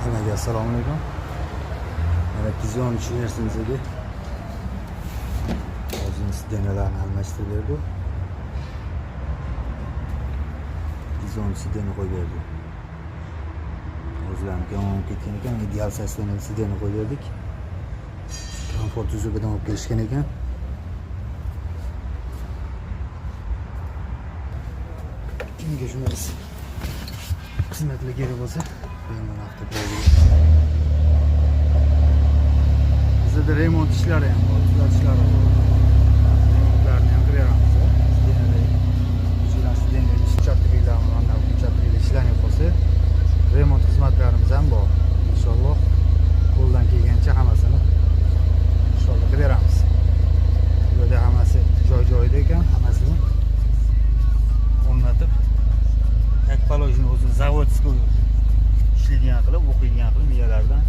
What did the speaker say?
Hammaga assalomu alaykum. Mana Pizion versiyamizga hozir sidenalarni almashtirib berdi. Pizion sideni qo'yib berdi. O'zlarim yomon ketgan ekan, ideal sistemli sideni qo'yib berdik. Komfort uzugidan olib kelishgan ekan. Kimga shunday xizmatlar kerak bo'lsa, bemalol avtopoyga. Bizda remont ishlari ham bor, tuzatishlar bor. Remontlarni ham qilamiz. Sidenali chatoqlar, mana bu chatoqlar ishlanib qolsa, remont xizmatlarimiz ham bor. Inshaalloh qo'ldan kelgancha hammasini inshaalloh qilamiz. Bu yerda hammasi joy-joyida ekan, hammasini o'rnatib yak poложение o'zini zavodskiy ishlaydigan qilib, o'qiydigan qilib miyalardan